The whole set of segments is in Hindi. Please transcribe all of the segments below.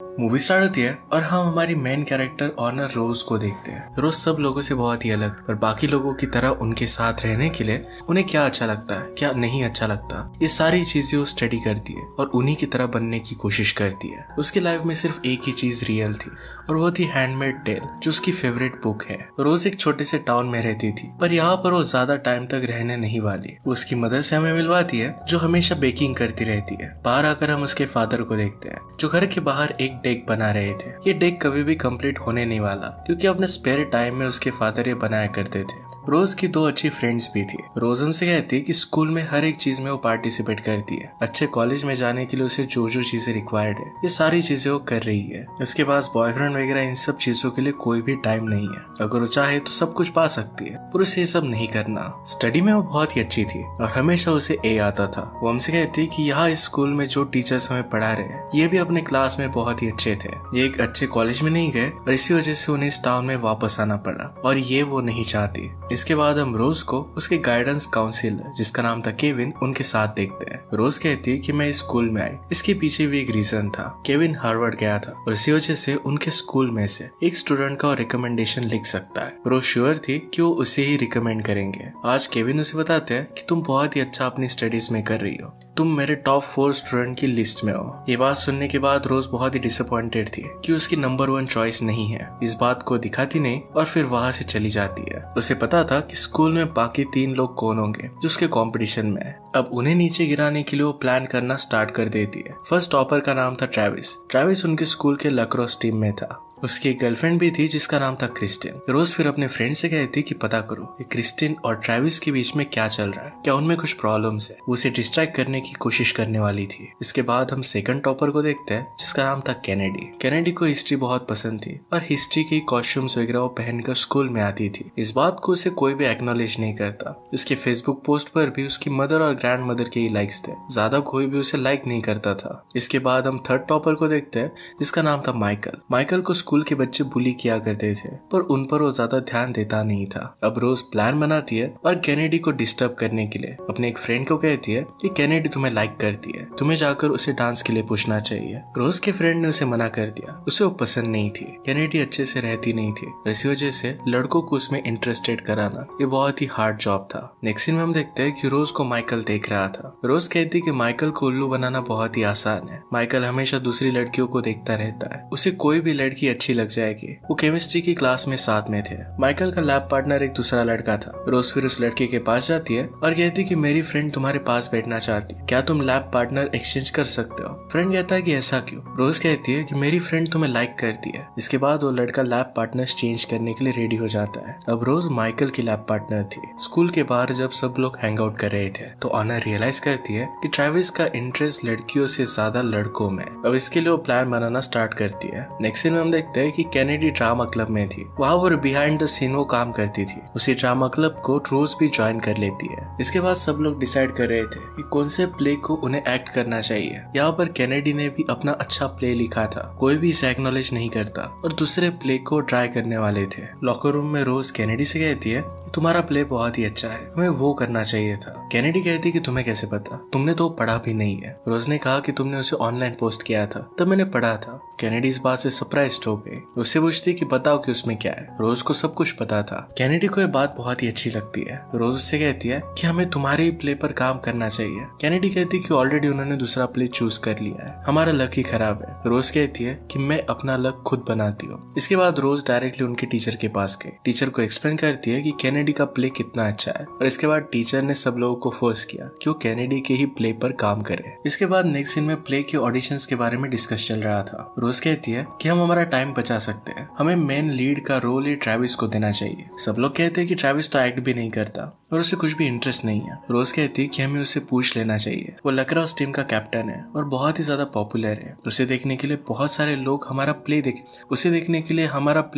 मूवी स्टार्ट होती है और हम हमारी मेन कैरेक्टर ऑनर रोज को देखते हैं। रोज सब लोगों से बहुत ही अलग, पर बाकी लोगों की तरह उनके साथ रहने के लिए उन्हें क्या अच्छा लगता है, क्या नहीं अच्छा लगता, ये सारी चीजें वो स्टडी करती है और उन्हीं की तरह बनने की कोशिश करती है। उसकी लाइफ में सिर्फ एक ही चीज रियल थी और वो थी हैंडमेड टेल, जो उसकी फेवरेट बुक है। रोज एक छोटे से टाउन में रहती थी, पर यहाँ पर वो ज्यादा टाइम तक रहने नहीं वाली। वो उसकी मदर से हमें मिलवाती है, जो हमेशा बेकिंग करती रहती है। बाहर आकर हम उसके फादर को देखते हैं, जो घर के बाहर एक डेक बना रहे थे। ये डेक कभी भी कंप्लीट होने नहीं वाला, क्योंकि अपने स्पेयर टाइम में उसके फादर ये बनाया करते थे। रोज की दो अच्छी फ्रेंड्स भी थी। रोज हमसे कहती है कि स्कूल में हर एक चीज में वो पार्टिसिपेट करती है। अच्छे कॉलेज में जाने के लिए उसे जो जो चीजें रिक्वायर्ड है, ये सारी चीजें वो कर रही है। उसके पास बॉयफ्रेंड वगैरह इन सब चीजों के लिए कोई भी टाइम नहीं है। अगर वो चाहे तो सब कुछ पा सकती है, पर उसे ये सब नहीं करना। स्टडी में वो बहुत ही अच्छी थी और हमेशा उसे ए आता था। वो हमसे कहती है कि यहाँ इस स्कूल में जो टीचर्स हमें पढ़ा रहे हैं, ये भी अपने क्लास में बहुत ही अच्छे थे। ये एक अच्छे कॉलेज में नहीं गए और इसी वजह से उन्हें इस टाउन में वापस आना पड़ा, और ये वो नहीं चाहती। इसके बाद हम रोज को उसके गाइडेंस काउंसिलर, जिसका नाम था केविन, उनके साथ देखते हैं। रोज कहती है कि मैं इस स्कूल में आई, इसके पीछे भी एक रीजन था। केविन हार्वर्ड गया था और इसी वजह से उनके स्कूल में से एक स्टूडेंट का रिकमेंडेशन लिख सकता है। रोज श्योर थी कि वो उसे ही रिकमेंड करेंगे। आज केविन उसे बताते हैं कि तुम बहुत ही अच्छा अपनी स्टडीज में कर रही हो, तुम मेरे टॉप 4 स्टूडेंट की लिस्ट में हो। ये बात सुनने के बाद रोज बहुत ही डिसअपॉइंटेड थी कि उसकी नंबर 1 चॉइस नहीं है। इस बात को दिखाती नहीं और फिर वहां से चली जाती है। उसे पता था कि स्कूल में बाकी 3 लोग कौन होंगे जो उसके कंपटीशन में है। अब उन्हें नीचे गिराने के लिए वो प्लान करना स्टार्ट कर देती है। फर्स्ट टॉपर का नाम था ट्रेविस। ट्रेविस उनके स्कूल के लैक्रोस टीम में था। उसकी एक गर्लफ्रेंड भी थी जिसका नाम था क्रिस्टिन। रोज फिर अपने फ्रेंड से कहती कि पता करो ये क्रिस्टिन और ट्रेविस के बीच में क्या चल रहा है, क्या उनमें कुछ प्रॉब्लम्स है। वो उसे डिस्ट्रैक्ट करने की कोशिश करने वाली थी। इसके बाद हम सेकंड टॉपर को देखते हैं, जिसका नाम था कैनेडी। कैनेडी को हिस्ट्री बहुत पसंद थी और हिस्ट्री की कॉस्ट्यूम्स वगैरह वो पहनकर स्कूल में आती थी। इस बात को उसे कोई भी एक्नॉलेज नहीं करता। उसके फेसबुक पोस्ट पर भी उसकी मदर और ग्रैंड मदर के ही लाइक्स थे, ज्यादा कोई भी उसे लाइक नहीं करता था। इसके बाद हम थर्ड टॉपर को देखते हैं, जिसका नाम था माइकल। माइकल को स्कूल के बच्चे बुली किया करते थे, पर उन पर वो ज्यादा ध्यान देता नहीं था। अब रोज प्लान बनाती है और कैनेडी को डिस्टर्ब करने के लिए अपने एक फ्रेंड को कहती है कि कैनेडी तुम्हें लाइक करती है, तुम्हें जाकर उसे डांस के लिए पूछना चाहिए। रोज के फ्रेंड ने उसे मना कर दिया, उसे वो पसंद नहीं थी। कैनेडी अच्छे से रहती नहीं थी, इसी वजह से लड़कों को उसमें इंटरेस्टेड कराना ये बहुत ही हार्ड जॉब था। नेक्स्ट सीन में हम देखते हैं कि रोज को माइकल देख रहा था। रोज कहती कि माइकल को उल्लू बनाना बहुत ही आसान है। माइकल हमेशा दूसरी लड़कियों को देखता रहता है, उसे कोई भी लड़की अच्छी लग जाएगी। वो केमिस्ट्री की क्लास में साथ में थे। माइकल का लैब पार्टनर एक दूसरा लड़का था। रोज फिर उस लड़के के पास जाती है और कहती कि मेरी फ्रेंड तुम्हारे पास बैठना चाहती है, क्या तुम लैब पार्टनर एक्सचेंज कर सकते हो। फ्रेंड कहता है कि ऐसा क्यों। रोज कहती है कि मेरी फ्रेंड तुम्हें लाइक करती है। इसके बाद वो लड़का लैब पार्टनर चेंज करने के लिए रेडी हो जाता है। अब रोज माइकल की लैब पार्टनर थी। स्कूल के बाहर जब सब लोग हैंग आउट कर रहे थे तो ऑनर रियलाइज करती है कि ट्रेविस का इंटरेस्ट लड़कियों से ज्यादा लड़कों में। अब इसके लिए वो प्लान बनाना स्टार्ट करती है। नेक्स्ट सीन में हम देखते हैं कि कैनेडी ड्रामा क्लब में थी। वहाँ पर बिहाइंड द सीन वो काम करती थी। उसी ड्रामा क्लब को रोज भी ज्वाइन कर लेती है। इसके बाद सब लोग डिसाइड कर रहे थे कि कौन से प्ले को उन्हें एक्ट करना चाहिए। यहाँ पर कैनेडी ने भी अपना अच्छा प्ले लिखा था। कोई भी इसे एक्नॉलेज नहीं करता और दूसरे प्ले को ट्राई करने वाले थे। लॉकर रूम में रोज कैनेडी से कहती है तुम्हारा प्ले बहुत ही अच्छा है, हमें वो करना चाहिए था। कैनेडी कहती कि तुम्हें कैसे पता, तुमने तो पढ़ा भी नहीं है। रोज ने कहा कि तुमने उसे ऑनलाइन पोस्ट किया था, तब मैंने पढ़ा था। कैनेडी इस बात से सरप्राइज्ड हो गई। उससे पूछती कि बताओ कि उसमें क्या है। रोज को सब कुछ पता था। कैनेडी को ये बात बहुत ही अच्छी लगती है। रोज उससे कहती है कि हमें तुम्हारे प्ले पर काम करना चाहिए। कैनेडी कहती कि ऑलरेडी उन्होंने दूसरा प्ले चूज कर लिया है, हमारा लक ही खराब है। रोज कहती है कि मैं अपना लक खुद बनाती हूँ। इसके बाद रोज डायरेक्टली उनके टीचर के पास गई। टीचर को एक्सप्लेन करती है कि कैनेडी का प्ले कितना अच्छा है, और इसके बाद टीचर ने सब लोगों को फोर्स किया कि वो कैनेडी के ही प्ले पर काम करे। इसके बाद नेक्स्ट सीन में प्ले के ऑडिशंस के बारे में डिस्कस चल रहा था। रोज कहती है कि हम हमारा टाइम बचा सकते हैं, हमें मेन लीड का रोल ही ट्रेविस को देना चाहिए। सब लोग कहते हैं कि ट्रेविस तो एक्ट भी नहीं करता और उसे कुछ भी इंटरेस्ट नहीं है। रोज कहती है कि हमें उसे पूछ लेना चाहिए, वो लैक्रोस टीम का कैप्टन है और बहुत ही ज्यादा पॉपुलर है। उसे देखने के लिए बहुत सारे लोग हमारा प्ले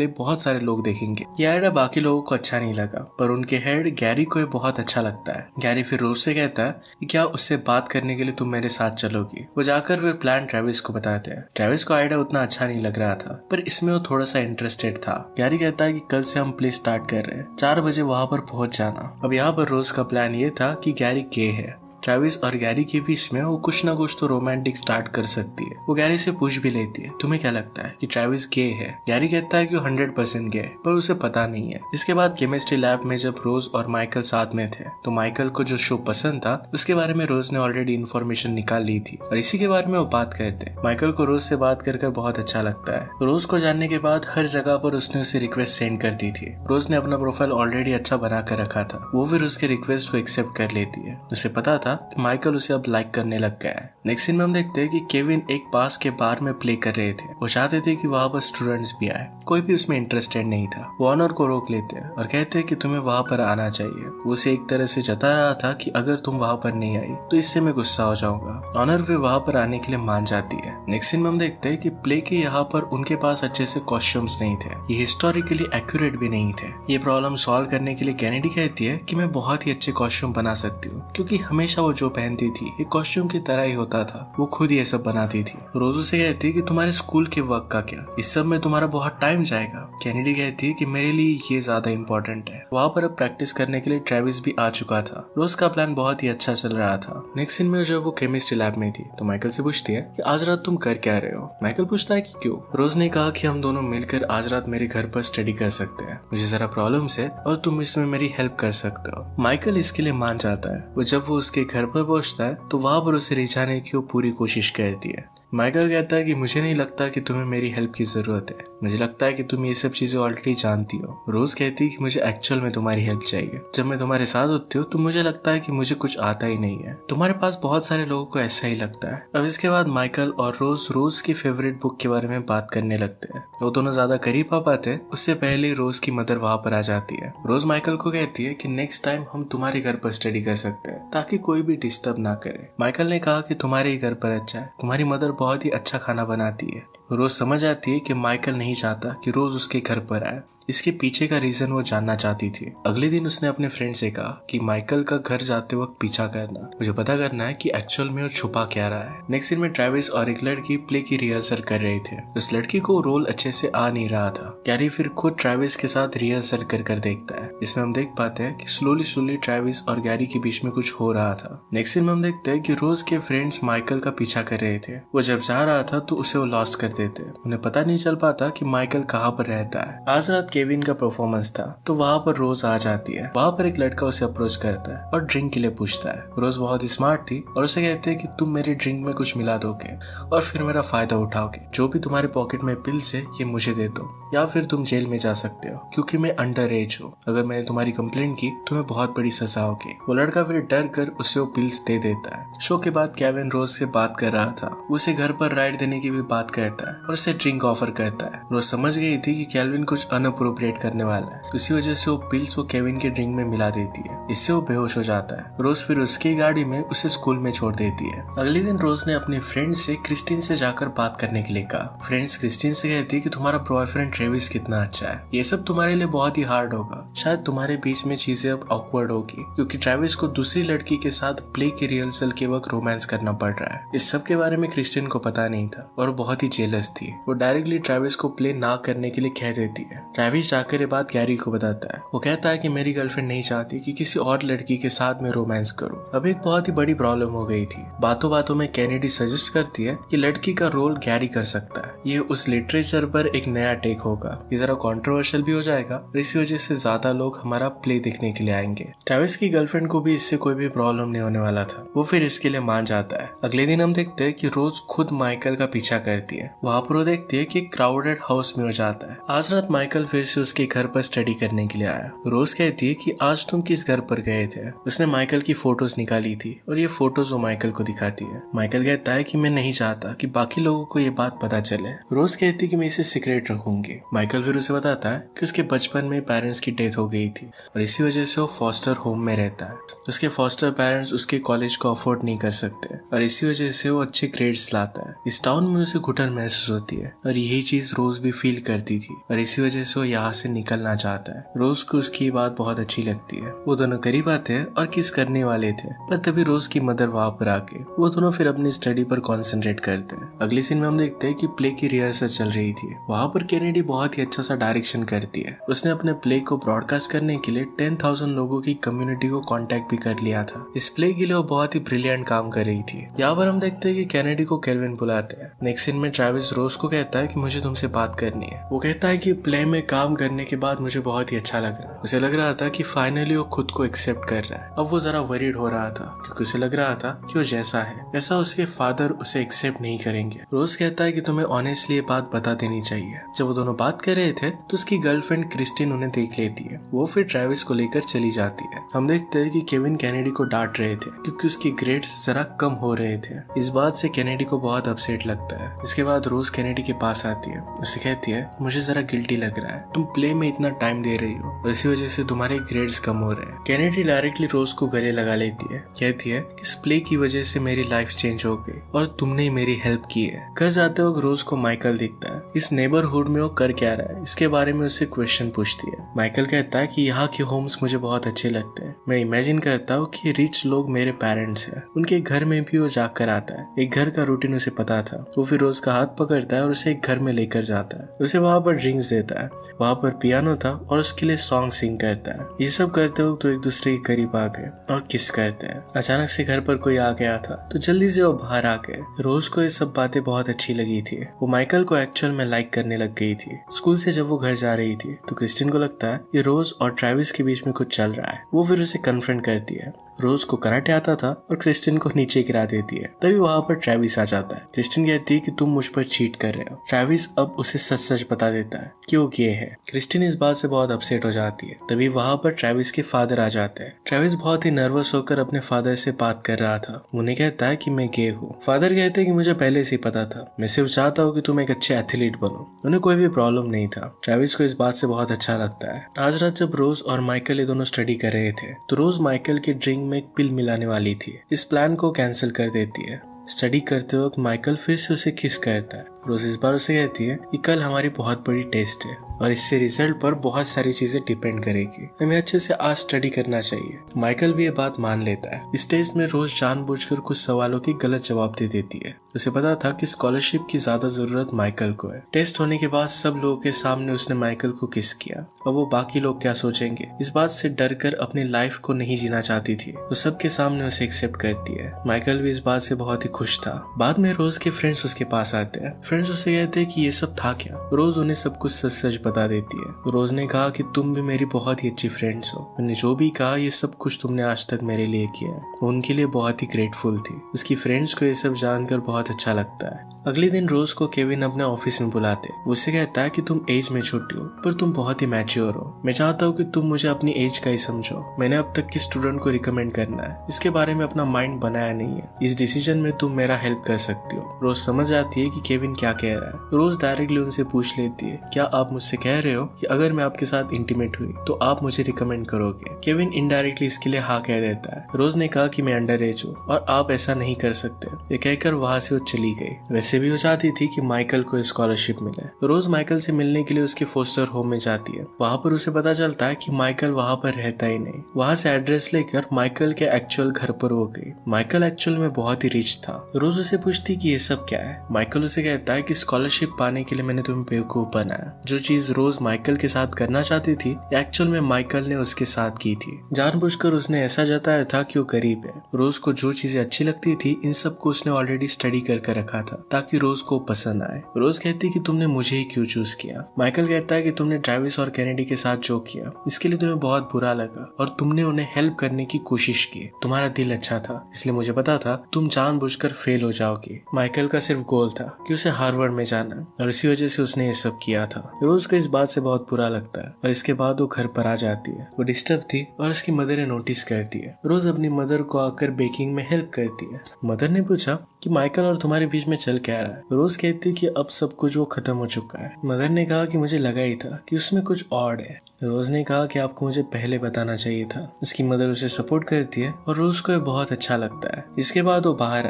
बहुत सारे लोग देखेंगे। यह आइडिया बाकी लोगों को अच्छा नहीं लगा, पर उनके हेड गैरी को ये बहुत अच्छा लगता है। गैरी फिर रोज से कहता है कि क्या उससे बात करने के लिए तुम मेरे साथ चलोगी। वो जाकर फिर प्लान ट्रेविस को बताते हैं। ट्रेविस को आइडिया उतना अच्छा नहीं लग रहा था, पर इसमें वो थोड़ा सा इंटरेस्टेड था। गैरी कहता है कि कल से हम प्ले स्टार्ट कर रहे हैं, 4 बजे वहां पर पहुंच जाना। अब यहाँ पर रोज का प्लान ये था कि गैरी गे है, ट्रेविस और गैरी के बीच में वो कुछ ना कुछ तो रोमांटिक स्टार्ट कर सकती है। वो गैरी से पूछ भी लेती है, तुम्हें क्या लगता है कि ट्रेविस गे है? गैरी कहता है कि वो 100% गे है, पर उसे पता नहीं है। इसके बाद केमिस्ट्री लैब में जब रोज और माइकल साथ में थे तो माइकल को जो शो पसंद था उसके बारे में रोज ने ऑलरेडी इन्फॉर्मेशन निकाल ली थी और इसी के बारे में वो बात करते हैं। माइकल को रोज से बात कर बहुत अच्छा लगता है। रोज को जानने के बाद हर जगह पर उसने उसे रिक्वेस्ट सेंड कर दी थी। रोज ने अपना प्रोफाइल ऑलरेडी अच्छा बना कर रखा था, वो फिर उसके रिक्वेस्ट को एक्सेप्ट कर लेती है। उसे पता था कि माइकल उसे अब लाइक करने लग गया है। नेक्स्ट सीन में हम देखते हैं कि केविन एक पास के बार में प्ले कर रहे थे। वो चाहते थे कि वहाँ पर स्टूडेंट्स भी आए, कोई भी उसमें इंटरेस्टेड नहीं था। वो ऑनर को रोक लेते हैं और कहते हैं कि तुम्हें वहाँ पर आना चाहिए। वो उसे एक तरह से जता रहा था कि अगर तुम वहाँ पर नहीं आई तो इससे मैं गुस्सा हो जाऊंगा। ऑनर फिर वहाँ पर आने के लिए मान जाती है। नेक्स्ट सीन में हम देखते हैं कि प्ले के यहाँ पर उनके पास अच्छे से कॉस्ट्यूम्स नहीं थे, ये हिस्टोरिकली एक्यूरेट भी नहीं थे। ये प्रॉब्लम सॉल्व करने के लिए कैनेडी कहती है कि मैं बहुत ही अच्छे कॉस्ट्यूम बना सकती हूँ, क्योंकि हमेशा वो जो पहनती थी ये कॉस्ट्यूम की तरह ही होता था। वो खुद ये सब बनाती थी। रोजो से कहती है कि तुम्हारे स्कूल के वर्क का क्या, इस सब में तुम्हारा बहुत टाइम जाएगा। कैनेडी कहती है कि मेरे लिए ये ज्यादा इंपॉर्टेंट है। वहाँ पर अब प्रैक्टिस करने के लिए ट्रेविस भी आ चुका था। रोज का प्लान बहुत ही अच्छा चल रहा था। नेक्स्ट सीन में जब वो केमिस्ट्री लैब में थी तो माइकल से पूछती है कि आज रात तुम कर क्या रहे हो? माइकल पूछता है कि क्यों? रोज ने कहा कि हम दोनों मिलकर आज रात मेरे घर पर स्टडी कर सकते हैं, मुझे जरा प्रॉब्लम्स है और तुम इसमें मेरी हेल्प कर सकते हो। माइकल इसके लिए मान जाता है। वो जब वो उसके घर पर पहुंचता है तो वहां पर उसे रिझाने की वो पूरी कोशिश करती है। माइकल कहता है कि मुझे नहीं लगता कि तुम्हें मेरी हेल्प की जरूरत है, मुझे लगता है कि तुम ये सब चीजें ऑलरेडी जानती हो। रोज कहती है कि मुझे एक्चुअल में तुम्हारी हेल्प चाहिए। जब मैं तुम्हारे साथ होती हूँ तो मुझे लगता है कि मुझे कुछ आता ही नहीं है। तुम्हारे पास बहुत सारे लोगों को ऐसा ही लगता है। अब इसके बाद माइकल और रोज की फेवरेट बुक के बारे में बात करने लगते हैं। वो दोनों ज्यादा करीब आ पाते उससे पहले रोज की मदर वहां पर आ जाती है। रोज माइकल को कहती है कि नेक्स्ट टाइम हम तुम्हारे घर पर स्टडी कर सकते हैं ताकि कोई भी डिस्टर्ब ना करे। माइकल ने कहा कि तुम्हारे ही घर पर अच्छा है, तुम्हारी मदर बहुत ही अच्छा खाना बनाती है। रोज समझ आती है कि माइकल नहीं चाहता कि रोज उसके घर पर आए। इसके पीछे का रीजन वो जानना चाहती थी। अगले दिन उसने अपने फ्रेंड से कहा कि माइकल का घर जाते वक्त पीछा करना, मुझे पता करना है कि एक्चुअल में वो छुपा क्या रहा है। नेक्स्ट सीन में ट्रेविस और एक लड़की प्ले की रिहर्सल कर रहे थे। उस लड़की को रोल अच्छे से आ नहीं रहा था। कैरी फिर खुद ट्रेविस के साथ रिहर्सल कर देखता है। इसमें हम देख पाते हैं कि स्लोली ट्रेविस और गैरी के बीच में कुछ हो रहा था। नेक्स्ट सीन में हम देखते हैं कि रोज के फ्रेंड्स माइकल का पीछा कर रहे थे। वो जब जा रहा था तो उसे वो लॉस्ट कर देते। उन्हें पता नहीं चल पाता कि माइकल कहाँ पर रहता है। आज रात केविन का परफॉर्मेंस था तो वहाँ पर रोज आ जाती है। वहाँ पर एक लड़का उसे अप्रोच करता है और ड्रिंक के लिए पूछता है। रोज बहुत ही स्मार्ट थी और उसे कहते हैं कि तुम मेरे ड्रिंक में कुछ मिला दोगे और फिर मेरा फायदा उठाओगे। जो भी तुम्हारे पॉकेट में पिल्स है ये मुझे दे दो या फिर तुम जेल में जा सकते हो, क्योंकि मैं अंडर एज हूँ। अगर मैंने तुम्हारी कंप्लेंट की तुम्हें बहुत बड़ी सजा होगी। वो लड़का फिर डर कर उसे वो पिल्स दे देता है। शो के बाद केविन रोज से बात कर रहा था। उसे घर पर राइड देने की भी बात करता है और उसे ड्रिंक ऑफर करता है। रोज समझ गई थी कि केविन कुछ अनअप्रोप्रिएट करने वाला है, इसी वजह से वो पिल्स वो केविन के ड्रिंक में मिला देती है। इससे वो बेहोश हो जाता है। रोज फिर उसकी गाड़ी में उसे स्कूल में छोड़ देती है। अगले दिन रोज ने अपने फ्रेंड से क्रिस्टीन से जाकर बात करने के लिए कहा। फ्रेंड्स क्रिस्टीन से कहती है कि तुम्हारा बॉयफ्रेंड ट्रेविस कितना अच्छा है, ये सब तुम्हारे लिए बहुत ही हार्ड होगा, शायद तुम्हारे बीच में चीजें अब ऑकवर्ड होगी क्योंकि ट्रेविस को दूसरी लड़की के साथ प्ले की रिहर्सल के वक्त रोमांस करना पड़ रहा है। इस सब के बारे में क्रिस्टीन को पता नहीं था और बहुत ही जेलस थी। वो डायरेक्टली ट्रेविस को प्ले ना करने के लिए कह देती है। ट्रेविस जाकर ये बात गैरी को बताता है। वो कहता है कि मेरी गर्लफ्रेंड नहीं चाहती कि किसी और लड़की के साथ मैं रोमांस करूं। अब एक बहुत ही बड़ी प्रॉब्लम हो गई थी। बातों बातों में कैनेडी सजेस्ट करती है कि लड़की का रोल गैरी कर सकता है, ये उस लिटरेचर पर एक नया टेक होगा, ये जरा कंट्रोवर्शियल भी हो जाएगा और इसी वजह से ज्यादा लोग हमारा प्ले देखने के लिए आएंगे। ट्रेविस की गर्लफ्रेंड को भी इससे कोई भी प्रॉब्लम नहीं होने वाला था। वो फिर इसके लिए मान जाता है। अगले दिन हम देखते हैं कि रोज खुद माइकल का पीछा करती है। वहां पर वो देखती है कि क्राउडेड हाउस में हो जाता है। आज रात माइकल फिर से उसके घर पर स्टडी करने के लिए आया। रोज कहती है कि आज तुम किस घर पर गए थे। उसने माइकल की फोटोज निकाली थी और ये फोटोज वो माइकल को दिखाती है। माइकल कहता है कि मैं नहीं चाहता कि बाकी लोगों को ये बात पता चले। रोज कहती है कि मैं इसे सीक्रेट रखूंगी। माइकल फिर उसे बताता है कि उसके बचपन में पेरेंट्स की डेथ हो गई थी और इसी वजह से वो फॉस्टर होम में रहता है। उसके फॉस्टर पेरेंट्स उसके कॉलेज को अफोर्ड नहीं कर सकते और इसी वजह से वो अच्छे ग्रेड्स लाता है। इस टाउन में उसे घुटन महसूस होती है और यही चीज रोज भी फील करती थी और इसी वजह से वो यहाँ से निकलना चाहता है। रोज को उसकी बात बहुत अच्छी लगती है। वो दोनों करीब आते हैं और किस करने वाले थे, पर तभी रोज की मदर वहाँ पर आके वो दोनों फिर अपनी स्टडी पर कॉन्सेंट्रेट करते हैं। अगले सीन में हम देखते हैं कि प्ले की रिहर्सल चल रही थी। वहाँ पर कैनेडी बहुत ही अच्छा सा डायरेक्शन करती है। उसने अपने प्ले को ब्रॉडकास्ट करने के लिए 10,000 लोगों की कम्युनिटी को कांटेक्ट भी कर लिया था। इस प्ले के लिए वो बहुत ही ब्रिलियंट काम कर रही थी। यहाँ पर हम देखते हैं कि कैनेडी को केल्विन बुलाते हैं। नेक्स्ट सीन में ट्रेविस रोज को कहता है कि मुझे तुमसे बात करनी है। वो कहता है कि प्ले में काम करने के बाद मुझे बहुत ही अच्छा लग रहा है। उसे लग रहा था कि फाइनली वो खुद को एक्सेप्ट कर रहा है। अब वो जरा वरीड हो रहा था क्योंकि उसे लग रहा था कि वो जैसा है ऐसा उसके फादर उसे एक्सेप्ट नहीं करेंगे। रोज कहता है कि तुम्हें ऑनेस्टली ये बात बता देनी चाहिए। जब वो दोनों बात कर रहे थे तो उसकी गर्लफ्रेंड क्रिस्टिन उन्हें देख लेती है। वो फिर ट्रेविस को लेकर चली जाती है। हम देखते हैं कि केविन कैनेडी को डांट रहे थे क्योंकि उसकी ग्रेड्स जरा कम हो रहे थे। इस बात से कैनेडी को बहुत अपसेट लगता है। इसके बाद रोज कैनेडी के पास आती है। उसे कहती है मुझे जरा गिल्टी लग रहा है, तुम प्ले में इतना टाइम दे रही हो और इसी वजह से तुम्हारे ग्रेड्स कम हो रहे हैं। कैनेडी डायरेक्टली रोज को गले लगा लेती है। कहती है कि इस प्ले की वजह से मेरी लाइफ चेंज हो गई और तुमने मेरी हेल्प की है। घर जाते वक्त रोज को माइकल दिखता है। इस नेबरहुड में वो कर क्या रहा है इसके बारे में उससे क्वेश्चन पूछती है। माइकल कहता है कि यहाँ के होम्स मुझे बहुत अच्छे लगते हैं। मैं इमेजिन करता हूँ कि रिच लोग मेरे पेरेंट्स हैं। उनके घर में भी वो जाकर आता है। एक घर का रूटीन उसे पता था। वो फिर रोज का हाथ पकड़ता है और उसे एक घर में लेकर जाता है। उसे वहाँ पर ड्रिंक्स देता है। वहाँ पर पियानो था और उसके लिए सॉन्ग सिंग करता है। ये सब करते हुए तो एक दूसरे के करीब आ गए और किस करते हैं। अचानक से घर पर कोई आ गया था तो जल्दी से वो बाहर आ गए। रोज को ये सब बातें बहुत अच्छी लगी थी। वो माइकल को एक्चुअल में लाइक करने लग गई थी। स्कूल से जब वो घर जा रही थी तो क्रिस्टिन को लगता है कि रोज और ट्रेविस के बीच में कुछ चल रहा है। वो फिर उसे कन्फ्रंट करती है। रोज को कराटे आता था और क्रिस्टिन को नीचे गिरा देती है। तभी वहाँ पर ट्रेविस आ जाता है। क्रिस्टिन कहती है कि तुम मुझ पर चीट कर रहे हो। ट्रेविस अब उसे सच सच बता देता है कि वो गे है। क्रिस्टिन इस बात से बहुत अपसेट हो जाती है। तभी वहाँ पर ट्रेविस के फादर आ जाते हैं। ट्रेविस बहुत ही नर्वस होकर अपने फादर से बात कर रहा था। उन्हें कहता है कि मैं गे हूँ। फादर कहते हैं कि मुझे पहले से ही पता था, मैं सिर्फ चाहता हूँ कि तुम एक अच्छे एथलीट बनो। उन्हें कोई भी प्रॉब्लम नहीं था। ट्रेविस को इस बात से बहुत अच्छा लगता है। आज रात जब रोज और माइकल ये दोनों स्टडी कर रहे थे तो रोज माइकल की ड्रिंक में एक पिल मिलाने वाली थी। इस प्लान को कैंसिल कर देती है। स्टडी करते वक्त माइकल फिर से उसे किस करता है। रोज इस बार उसे कहती है कि कल हमारी बहुत बड़ी टेस्ट है और इससे रिजल्ट पर बहुत सारी चीजें डिपेंड करेगी। हमें अच्छे से आज स्टडी करना चाहिए। माइकल भी ये बात मान लेता है। इस टेस्ट में रोज जानबूझकर कुछ सवालों की गलत जवाब दे देती है। उसे पता था कि स्कॉलरशिप की ज्यादा जरूरत माइकल को है। टेस्ट होने के बाद सब लोगों के सामने उसने माइकल को किस किया। अब वो बाकी लोग क्या सोचेंगे इस बात से डर कर अपनी लाइफ को नहीं जीना चाहती थी। वो सबके सामने उसे एक्सेप्ट करती है। माइकल भी इस बात से बहुत ही खुश था। बाद में रोज के फ्रेंड्स उसके पास आते हैं। फ्रेंड्स उसे कहते हैं कि ये सब था क्या। रोज उन्हें सब कुछ सच सच बता देती है। रोज ने कहा कि तुम भी मेरी बहुत ही अच्छी फ्रेंड्स हो। मैंने जो भी कहा ये सब कुछ तुमने आज तक मेरे लिए किया है। वो उनके लिए बहुत ही ग्रेटफुल थी। उसकी फ्रेंड्स को ये सब जानकर बहुत अच्छा लगता है। अगले दिन रोज को केविन अपने ऑफिस में बुलाते। उससे कहता है कि तुम एज में छोटी हो पर तुम बहुत ही मैच्योर हो। मैं चाहता हूँ कि तुम मुझे अपनी एज का ही समझो। मैंने अब तक किस स्टूडेंट को रिकमेंड करना है इसके बारे में अपना माइंड बनाया नहीं है। इस डिसीजन में तुम मेरा हेल्प कर सकती हो। रोज समझ आती है कि केविन क्या कह रहा है। रोज डायरेक्टली उनसे पूछ लेती है, क्या आप मुझसे कह रहे हो कि अगर मैं आपके साथ इंटीमेट हुई तो आप मुझे रिकमेंड करोगे। केविन इनडायरेक्टली इसके लिए हाँ कह देता है। रोज ने कहा कि मैं अंडर एज हूँ और आप ऐसा नहीं कर सकते। ये कहकर वहाँ से वो चली गई। वैसे भी वो चाहती थी कि माइकल को स्कॉलरशिप मिले। रोज माइकल से मिलने के लिए उसके फोस्टर होम में जाती है। वहाँ पर उसे पता चलता है कि माइकल वहाँ पर रहता ही नहीं। वहाँ से एड्रेस लेकर माइकल के एक्चुअल घर पर वो गई। माइकल एक्चुअल में बहुत ही रिच था। रोज उसे पूछती कि ये सब क्या है। माइकल उसे कहता है कि स्कॉलरशिप पाने के लिए मैंने तुम्हें बेवकूफ बनाया। जो चीज रोज माइकल के साथ करना चाहती थी एक्चुअल में माइकल ने उसके साथ की थी। जानबूझकर उसने ऐसा जताया था कि वो गरीब है। रोज को जो चीजें अच्छी लगती थी इन सब को उसने ऑलरेडी स्टडी करके रखा था ताकि रोज को पसंद आए। रोज कहती कि तुमने मुझे ही क्यों चूज किया। माइकल कहता है कि तुमने ट्रेविस और कैनेडी के साथ जो किया इसके लिए तुम्हें बहुत बुरा लगा और तुमने उन्हें हेल्प करने की कोशिश की। तुम्हारा दिल अच्छा था इसलिए मुझे पता था तुम जानबूझकर फेल हो जाओगी। माइकल का सिर्फ गोल था कि उसे हार्वर्ड में जाना और इसी वजह से उसने ये सब किया था। रोज को इस बात से बहुत बुरा लगता है और इसके बाद वो घर पर आ जाती है। वो डिस्टर्ब थी और उसकी मदर ने नोटिस करती है। रोज अपनी मदर को आकर बेकिंग में हेल्प करती है। मदर ने पूछा कि माइकल और तुम्हारे बीच में चल क्या रहा है। रोज कहती कि अब सब कुछ वो खत्म हो चुका है। मदर ने कहा कि मुझे लगा ही था कि उसमें कुछ ऑड है। रोज ने कहा कि आपको मुझे पहले बताना चाहिए था। इसकी मदर उसे सपोर्ट करती है और रोज को ये बहुत अच्छा लगता है। इसके बाद वो बाहर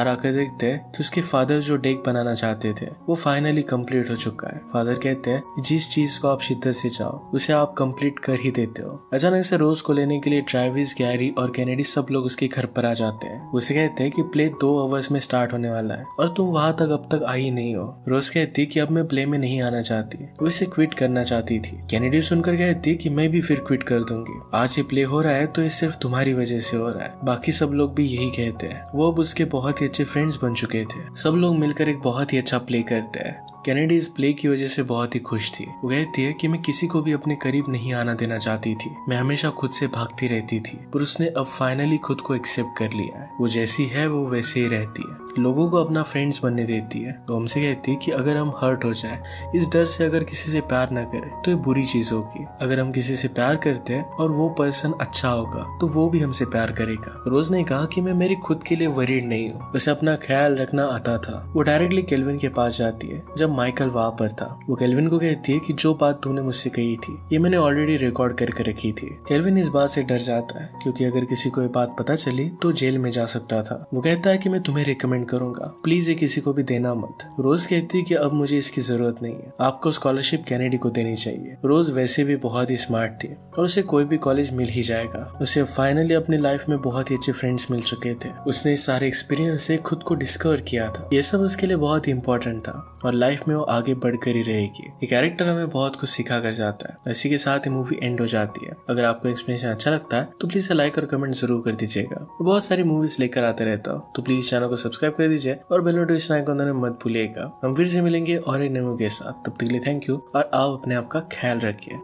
आकर देखते हैं कि उसके फादर जो डेक बनाना चाहते थे वो फाइनली कंप्लीट हो चुका है। फादर कहते हैं कि जिस चीज को आप शिद्दत से चाहो उसे आप कंप्लीट कर ही देते हो। अचानक से रोज को लेने के लिए ट्रेविस, गैरी और कैनेडी सब लोग उसके घर पर आ जाते हैं। उसे कहते हैं कि प्ले 2 आवर्स में स्टार्ट होने वाला है और तुम वहां तक अब तक आई नहीं हो। रोज कहती कि अब मैं प्ले में नहीं आना चाहती, वो इसे क्विट करना चाहती थी। कैनेडी सुनकर कहती कि मैं भी फिर क्विट कर दूंगी। आज ये प्ले हो रहा है तो ये सिर्फ तुम्हारी वजह से हो रहा है। बाकी सब लोग भी यही कहते हैं। वो अब उसके बहुत ही अच्छे फ्रेंड्स बन चुके थे। सब लोग मिलकर एक बहुत ही अच्छा प्ले करते हैं। कैनेडी इस प्ले की वजह से बहुत ही खुश थी। वो कहती है कि मैं किसी को भी अपने करीब नहीं आना देना चाहती थी। मैं हमेशा खुद से भागती रहती थी, पर उसने अब फाइनली खुद को एक्सेप्ट कर लिया है। वो जैसी है वो वैसे ही रहती है। लोगों को अपना फ्रेंड्स बनने देती है। वो हमसे कहती है कि अगर हम हर्ट हो जाए इस डर से, अगर किसी से प्यार न करें तो ये बुरी चीज होगी। अगर हम किसी से प्यार करते हैं और वो पर्सन अच्छा होगा तो वो भी हमसे प्यार करेगा। रोज ने कहा कि मैं मेरी खुद के लिए वरीड नहीं हूँ, उसे अपना ख्याल रखना आता था। वो डायरेक्टली केल्विन के पास जाती है जब माइकल वहां पर था। वो केल्विन को कहती है कि जो बात तूने मुझसे कही थी ये मैंने ऑलरेडी रिकॉर्ड करके रखी थी। केल्विन इस बात से डर जाता है क्योंकि अगर किसी को ये बात पता चली तो जेल में जा सकता था। वो कहता है कि मैं तुम्हें रिकमेंड करूंगा, प्लीज ये किसी को भी देना मत। रोज कहती है कि अब मुझे इसकी जरूरत नहीं है, आपको स्कॉलरशिप कैनेडी को देनी चाहिए। रोज वैसे भी बहुत ही स्मार्ट थी और उसे कोई भी कॉलेज मिल ही जाएगा। उसे फाइनली अपनी लाइफ में बहुत ही अच्छे फ्रेंड्स मिल चुके थे। उसने इस सारे एक्सपीरियंस से खुद को डिस्कवर किया था। ये सब उसके लिए बहुत ही इंपॉर्टेंट था और लाइफ में वो आगे बढ़कर ही रहेगी। ये कैरेक्टर हमें बहुत कुछ सिखा कर जाता है। इसी के साथ ही मूवी एंड हो जाती है। अगर आपको एक्सप्लेनेशन अच्छा लगता है तो प्लीज लाइक और कमेंट जरूर कर दीजिएगा। बहुत सारी मूवीज लेकर आते रहता हूँ तो प्लीज चैनल को सब्सक्राइब कर दीजिए और बेल नोटिफिकेशन आइकॉन में मत भूलिएगा। हम फिर से मिलेंगे और एक नए मूवी के साथ। तब तक के लिए थैंक यू और आप अपने आप का ख्याल रखिए।